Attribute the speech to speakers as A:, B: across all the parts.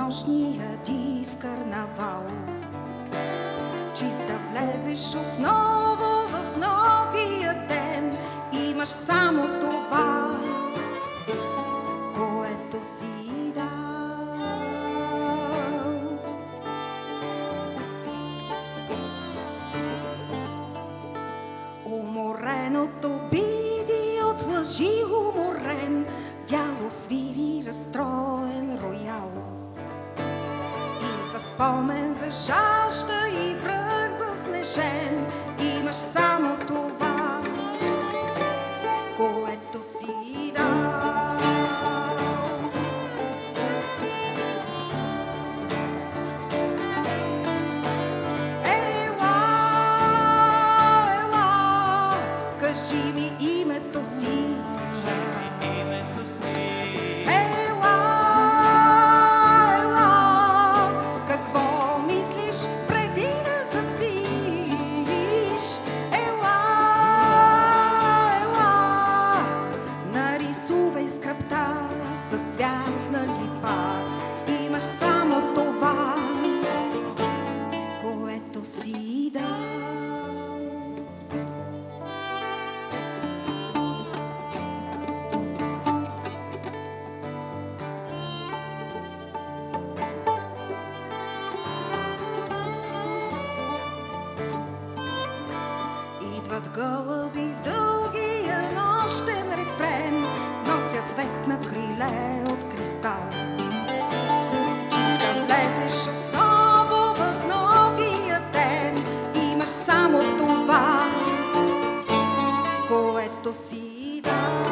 A: нощния див карнавал. Чиста влезеш отново в новия ден, имаш само това, което си дал. Умореното биди от лъжи уморен, вяло свири разстроен роял. Идва спомен за жажда и връх заснежен, имаш само това, което си дал. Ела, ела, кажи ми името си. Имаш само това, което си дал. Идват гълъби в дългия нощен рефрен, носят вест на криле от кристал. Влезеш отново в новия ден, имаш само това, което си дал.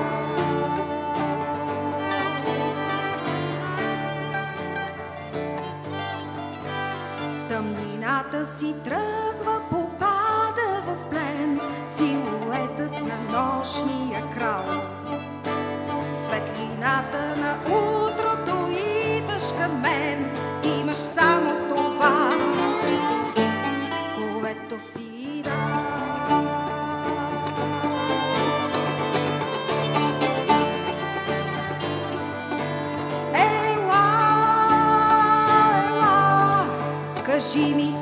A: Тъмнината си тръгва, попада в плен, силуетът на нощния крал. В светлината на утрото идваш към мен, имаш само това, което си дал. Ела, ела, кажи ми